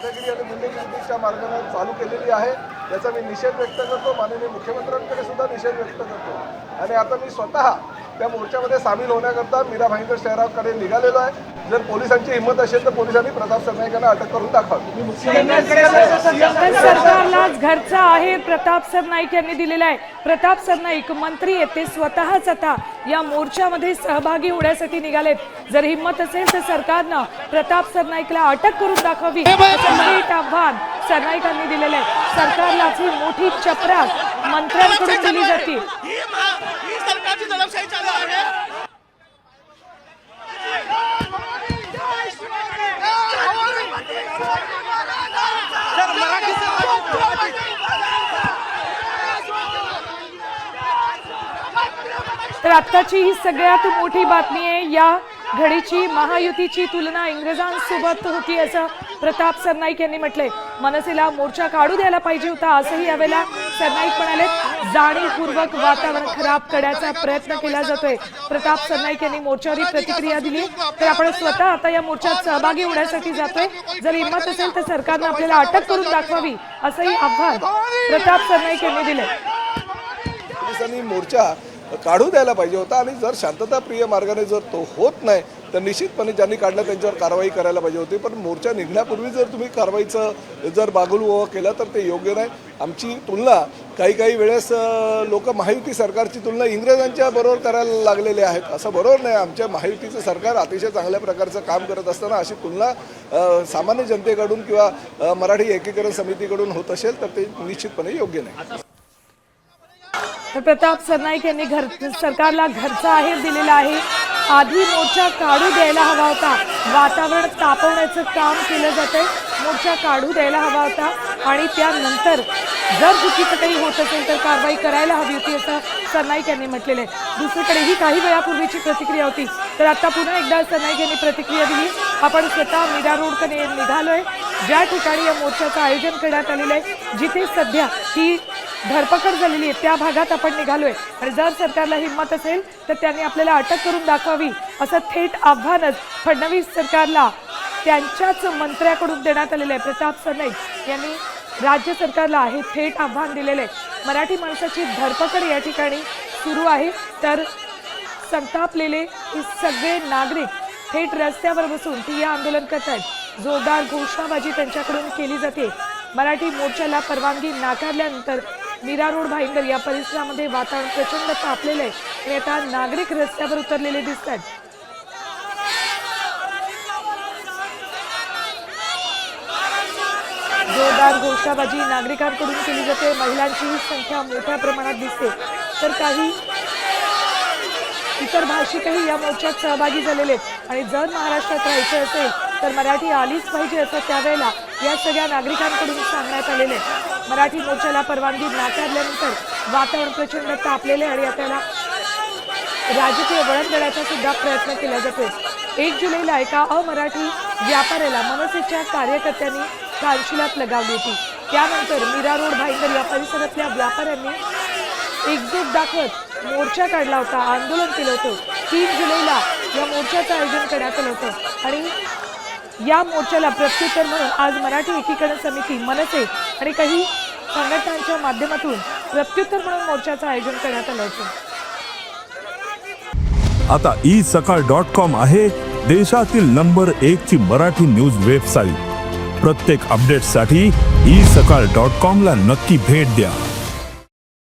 दादागिरी आणि गुंडगिरीच्या मार्गाने चालू केलेली आहे, याचा मी निषेध व्यक्त करतो. माननीय मुख्यमंत्र्यांकडे सुद्धा निषेध व्यक्त करतो आणि आता मी स्वतः त्या मोर्चामध्ये सामील होण्याकरता मीरा भाईंदर शहराकडे निघालेलो आहे. जर पोलिसांची हिंमत असेल तर पोलिसांनी प्रताप सरनाईकांना अटक करून दाखवावी. सरकारलाच घरचा आहे प्रताप सरनाईक यांनी दिलेला आहे. प्रताप सरनाईक मंत्री आहेत, ते स्वतःच आता या मोर्चामध्ये सहभागी होण्यासाठी निघालेत. जर हिंमत असेल तर सरकारनं प्रताप सरनाईकला अटक करून दाखवावी असं थेट आव्हान सरनाईकांनी दिलेलं आहे. सरकारलाच ही मोठी चपराक मंत्र्यांकडून दिली जाते. तर आत्ताची ही सगळ्यात मोठी बातमी आहे. या घडीची महायुतीची तुलना इंग्रजांसोबत होती असं प्रताप सरनाईक यांनी म्हटलंय. मनसेला मोर्चा काढू द्यायला पाहिजे होता असंही यावेळेला सरनाईक म्हणाले. जाणीवपूर्वक वातावरण खराब करण्याचा प्रयत्न केला जातोय. प्रताप सरनाईक यांनी मोर्चावरही प्रतिक्रिया दिली. तर आपण स्वतः आता या मोर्चात सहभागी होण्यासाठी जातोय. जर हिंमत असेल तर सरकारनं आपल्याला अटक करून दाखवावी असंही आव्हान प्रताप सरनाईक यांनी दिले. पोलिसांनी मोर्चा काढू द्यायला पाहिजे होता आणि जर शांतताप्रिय मार्गाने जर तो होत नाही तर निश्चितपणे ज्यांनी काढलं त्यांच्यावर कारवाई करायला पाहिजे होती. पण मोर्चा निघण्यापूर्वी जर तुम्ही कारवाईचं जर बागुलवं केलं तर ते योग्य नाही. आमची तुलना काही वेळेस लोक महायुती सरकारची तुलना इंग्रजांच्या बरोबर करायला लागलेले आहेत. असं बरोबर नाही. आमच्या महायुतीचं सरकार अतिशय चांगल्या प्रकारचं काम करत असताना अशी तुलना सामान्य जनतेकडून किंवा मराठी एकीकरण समितीकडून होत असेल तर ते निश्चितपणे योग्य नाही. तर प्रताप सरनाईक यांनी सरकारला घरचा आहेर दिलेला आहे. आधी मोर्चा काढू द्यायला हवा होता. वातावरण तापवण्याचं काम केलं जातंय. मोर्चा काढू द्यायला हवा होता आणि त्यानंतर जर चुकीचं काही होत असेल तर कारवाई करायला हवी होती असं सरनाईक यांनी म्हटलेलं आहे. दुसरीकडे ही काही वेळापूर्वीची प्रतिक्रिया होती. तर आता पुन्हा एकदा सरनाईक यांनी प्रतिक्रिया दिली. आपण स्वतः मीरा रोडकडे निघालोय, ज्या ठिकाणी या मोर्चाचं आयोजन करण्यात आलेलं आहे, जिथे सध्या ही धरपकड झालेली आहे त्या भागात आपण निघालोय. आणि जर सरकारला हिंमत असेल तर त्यांनी आपल्याला अटक करून दाखवावी असं थेट आव्हानच फडणवीस सरकारला त्यांच्याच मंत्र्याकडून देण्यात आलेलं आहे. प्रताप सरनाईक यांनी राज्य सरकारला हे थेट आव्हान दिलेलं आहे. मराठी माणसाची धरपकड या ठिकाणी सुरू आहे. तर संतापलेले हे सगळे नागरिक थेट रस्त्यावर बसून ठिय्या आंदोलन करत आहेत. जोरदार घोषणाबाजी त्यांच्याकडून केली जाते. मराठी मोर्चाला परवानगी नाकारल्यानंतर मीरा रोड भाईंदर या परिसरामध्ये वातावरण प्रचंड तापलेलं आहे आणि आता नागरिक रस्त्यावर उतरलेले दिसत आहेत. जोरदार घोषणाबाजी नागरिकांकडून केली जाते. महिलांची संख्या मोठ्या प्रमाणात दिसते. तर काही इतर भाषिकही या मोर्चात सहभागी झालेले आहेत. आणि जर महाराष्ट्रात राहायचं असेल तर मराठी आलीच पाहिजे असं त्यावेळेला या सगळ्या नागरिकांकडून सांगण्यात आलेलं आहे. मराठी मोर्चाला परवानगी नाकारल्यानंतर वातावरण प्रचंड तापलेले आणि त्याला राजकीय वळण देण्याचा सुद्धा प्रयत्न केला जातोय. 1 जुलैला एका अमराठी व्यापाऱ्याला मनसेच्या कार्यकर्त्यांनी कानशिलात लगावली होती. त्यानंतर मीरा रोड भाईंदर या परिसरातल्या व्यापाऱ्यांनी एकजूट दाखवत मोर्चा काढला होता, आंदोलन केलं होतं. 3 जुलैला या मोर्चाचं आयोजन करण्यात आलं होतं आणि या मोर्चाला प्रत्युत्तर म्हणून आज मराठी एकीकरण समिती, मनसे आणि काही संघटनांच्या माध्यमातून प्रत्युत्तर म्हणून मोर्चाचं आयोजन करण्यात आलं होतं. आता isakal.com आहे देशातील नंबर 1 ची मराठी न्यूज वेबसाईट. प्रत्येक अपडेटसाठी isakal.com ला नक्की भेट द्या.